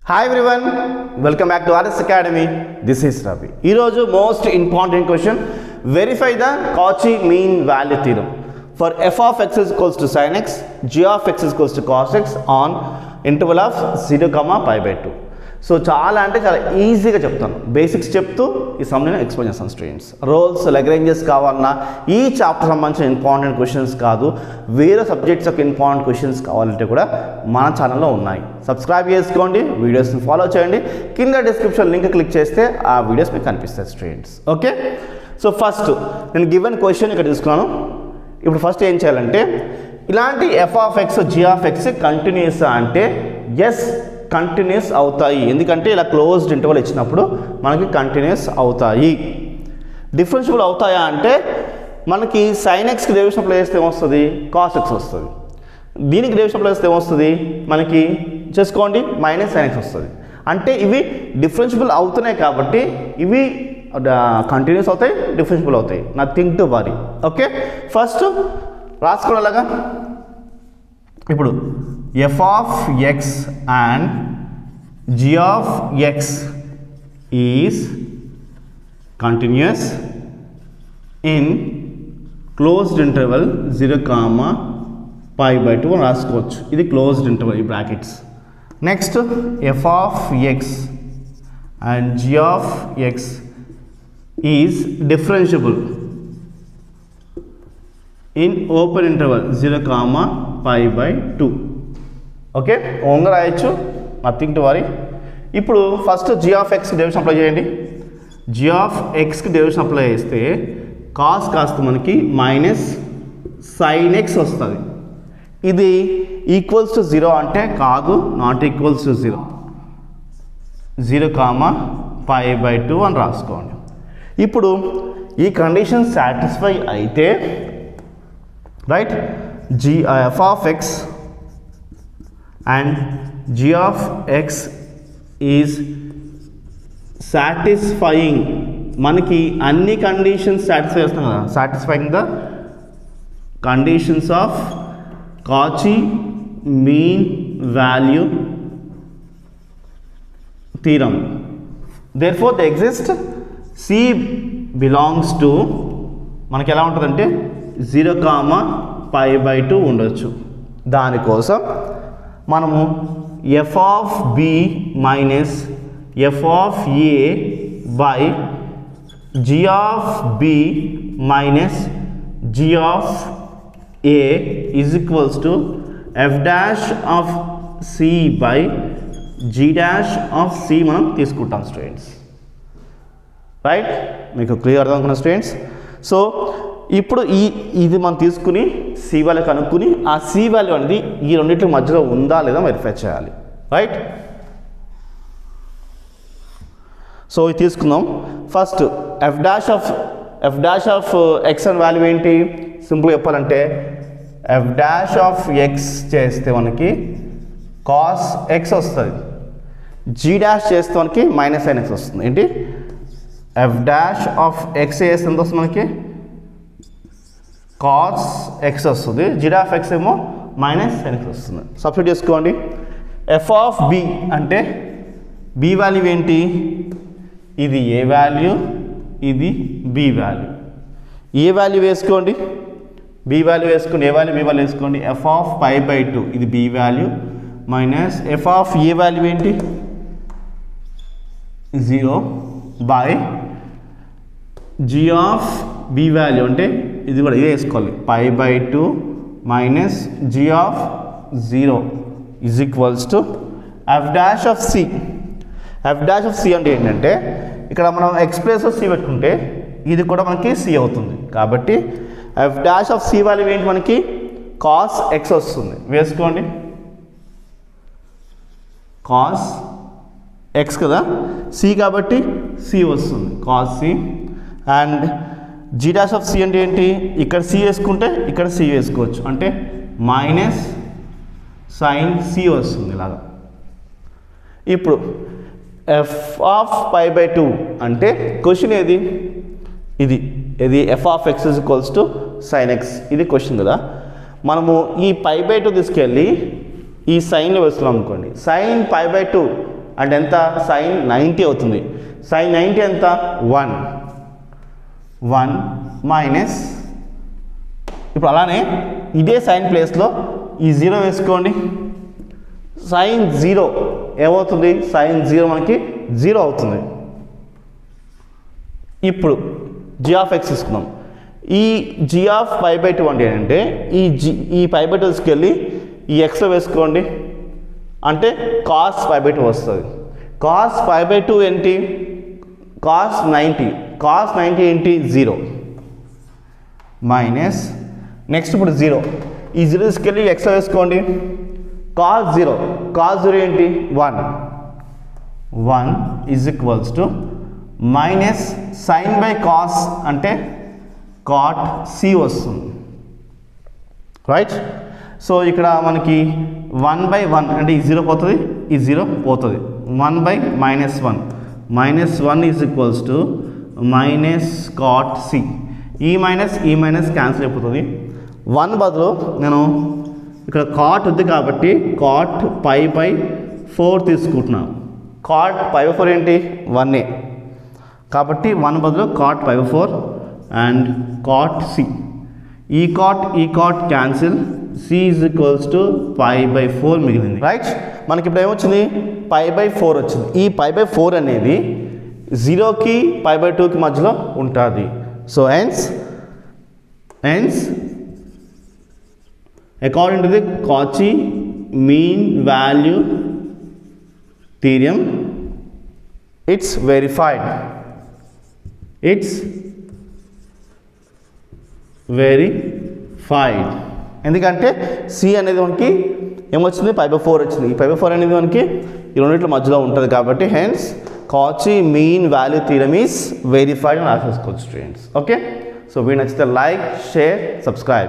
Hi everyone, welcome back to RS Academy. This is Ravi. Here's most important question. Verify the Cauchy mean value theorem for f of x is equals to sin x, g of x is equals to cos x on interval of 0, pi by 2. So చాలా అంటే చాలా ఈజీగా చెప్తాను. Basics చెప్తూ ఈ some నేను explain చేస్తాను students. Roles లగ్రేంజెస్ కావాలన్నా ఈ చాప్టర్ సంబంధించిన ఇంపార్టెంట్ క్వశ్చన్స్ కాదు, వేరే సబ్జెక్ట్స్ యొక్క ఇంపార్టెంట్ క్వశ్చన్స్ కావాలంటే కూడా మన ఛానల్లో ఉన్నాయి. సబ్స్క్రైబ్ చేసుకోండి, వీడియోస్ని ఫాలో చేయండి. కింద డిస్క్రిప్షన్ లింక్ క్లిక్ చేస్తే ఆ వీడియోస్ మీకు కనిపిస్తాయి స్టూడెంట్స్. ఓకే, సో ఫస్ట్ నేను గివెన్ క్వశ్చన్ ఇక్కడ తీసుకున్నాను. ఇప్పుడు ఫస్ట్ ఏం చేయాలంటే ఇలాంటి f of x g of x continuous అంటే ఎస్ కంటిన్యూస్ అవుతాయి. ఎందుకంటే ఇలా క్లోజ్డ్ ఇంటర్వల్ ఇచ్చినప్పుడు మనకి కంటిన్యూస్ అవుతాయి. డిఫరెన్షియబుల్ అవుతాయా అంటే మనకి సైన్ ఎక్స్కి డెరివేషన్ అప్లై చేస్తే ఏమొస్తుంది, కాస్ ఎక్స్ వస్తుంది. దీనికి డెరివేషన్ అప్లై చేస్తే ఏమొస్తుంది, మనకి చేసుకోండి మైనస్ సైన్ ఎక్స్ వస్తుంది. అంటే ఇవి డిఫరెన్షియబుల్ అవుతున్నాయి కాబట్టి ఇవి కంటిన్యూస్ అవుతాయి, డిఫరెన్షియబుల్ అవుతాయి. Nothing to worry. Okay, first రాసుకోవడాలాగా ఇప్పుడు f of x and g of x is continuous in closed interval 0, pi by 2 అని రాసుకోవచ్చు. ఇది క్లోజ్డ్ ఇంటర్వల్, ఈ brackets. Next f of x and g of x is differentiable in open interval 0, pi by 2. Okay, ఓన్గా రాయొచ్చు, nothing to worry. ఇప్పుడు first G of ఎక్స్కి derivation apply చేయండి. G of ఎక్స్కి డెరివేషన్ అప్లై చేస్తే cos కాస్త మనకి మైనస్ సైన్ ఎక్స్ వస్తుంది. ఇది ఈక్వల్స్ టు 0 అంటే కాదు, not equals to 0, 0, pi by 2 అని రాసుకోండి. ఇప్పుడు ఈ కండిషన్ సాటిస్ఫై అయితే right, f of x and g of x is satisfying. మనకి అన్ని కండిషన్స్ సాటిస్ఫై చేస్తాం కదా, satisfying the conditions of Cauchy mean value theorem. therefore they exist. C belongs to మనకి ఎలా ఉంటుందంటే 0, pi by 2 ఉండొచ్చు. దానికోసం మనము f of b minus f of a by g of b minus g of a is equals to f dash of c by g dash of c మనం తీసుకుంటాం students. Right, మీకు clear అర్థం అనుకున్న students. So ఇప్పుడు ఇది మనం తీసుకుని C value కనుక్కుని ఆ సి వాల్యూ అనేది ఈ రెండింటి మధ్యలో ఉందా లేదా వెరిఫై చేయాలి. రైట్, సో ఇది తీసుకుందాం. First F dash of X అని వాల్యూ ఏంటి, సింపుల్గా చెప్పాలంటే ఎఫ్ డాష్ ఆఫ్ ఎక్స్ చేస్తే మనకి కాస్ ఎక్స్ వస్తుంది, జీ డాష్ చేస్తే మనకి మైనస్ సైన్ ఎక్స్ వస్తుంది. ఏంటి, ఎఫ్ డాష్ ఆఫ్ ఎక్స్ చేస్తే ఎంత వస్తుంది మనకి కాస్ ఎక్స్ వస్తుంది, జీ ఆఫ్ ఎక్స్ ఏమో మైనస్ సైన్ ఎక్స్ వస్తుంది. సబ్స్టిట్యూట్ చేసుకోండి. ఎఫ్ ఆఫ్ బి అంటే బి వాల్యూ ఏంటి, ఇది ఏ వాల్యూ, ఇది బి వాల్యూ. ఏ వాల్యూ వేసుకోండి, బి వాల్యూ వేసుకోండి, ఏ వాల్యూ బి వాల్యూ వేసుకోండి. ఎఫ్ ఆఫ్ పై బై 2 ఇది b value minus f of a value ఏంటి 0 by g of b value అంటే ఇది కూడా ఇదే వేసుకోవాలి, pi by 2 minus G of 0 is equals to f dash of c. F dash of c అంటే ఏంటంటే ఇక్కడ మనం ఎక్స్ ప్లేస్లో సి పెట్టుకుంటే ఇది కూడా మనకి సి అవుతుంది. కాబట్టి f dash of c value ఏంటి మనకి కాస్ ఎక్స్ వస్తుంది, వేసుకోండి. కాస్ ఎక్స్ కదా, సి కాబట్టి సి వస్తుంది, cos c. And g dash of c అంటే ఏంటి, ఇక్కడ సి వేసుకుంటే ఇక్కడ సి వేసుకోవచ్చు, అంటే మైనస్ సైన్ సి వస్తుంది ఇలాగా. ఇప్పుడు ఎఫ్ ఆఫ్ పై బై 2 అంటే క్వశ్చన్ ఏది, ఇది F of X is equals to sign X, ఇది క్వశ్చన్ కదా. మనము ఈ పై బై 2 తీసుకెళ్ళి ఈ సైన్లో వేస్తున్నాం అనుకోండి, సైన్ పై బై 2 అంటే ఎంత sin 90 అవుతుంది. sin 90 ఎంత 1 మైనస్ ఇప్పుడు అలానే ఇదే సైన్ ప్లేస్లో ఈ 0 వేసుకోండి. sin 0 ఏమవుతుంది sin 0 మనకి 0 అవుతుంది. ఇప్పుడు g ఆఫ్ x తీసుకుందాం. ఈ g ఆఫ్ π/2 అంటే ఏంటంటే ఈ π/2 తీసుకెళ్ళి ఈ xలో వేసుకోండి అంటే cos π/2 వస్తుంది. cos π/2 ఏంటి cos 90 ఏంటి 0 మైనస్ నెక్స్ట్ ఇప్పుడు 0 ఈ 0 తీసుకెళ్ళి xలో వేసుకోండి cos 0 ఏంటి 1 is equals to minus sin by cos అంటే cot c వస్తుంది రైట్. సో ఇక్కడ మనకి 1/1 అంటే ఈ 0 పోతుంది ఈ 0 పోతుంది 1/-1 is equals to minus cot c. ఈ మైనస్ క్యాన్సిల్ అయిపోతుంది. 1 బదులు నేను ఇక్కడ cot ఉంది కాబట్టి cot π/4 తీసుకుంటున్నాను. cot π/4 ఏంటి 1a కాబట్టి 1 బదులు cot π/4 అండ్ cot c. ఈ cot cancel c is equals to π/4 మిగిలింది రైట్. మనకి ఇప్పుడు ఏమొచ్చింది π/4 వచ్చింది. ఈ π/4 అనేది 0కి π/2కి మధ్యలో ఉంటుంది. So hence according to the Cauchy mean value theorem, it's verified. ఎందుకంటే c అనేది మనకి ఏమొచ్చింది π/4 వచ్చింది. ఈ π/4 అనేది మనకి ఈ రెండింటి మధ్యలో ఉంటుంది కాబట్టి hence Cauchy mean value theorem is verified అని రాసేసుకోవచ్చు స్టూడెంట్స్. ఓకే, సో వీడియో నచ్చితే లైక్, షేర్, సబ్స్క్రైబ్.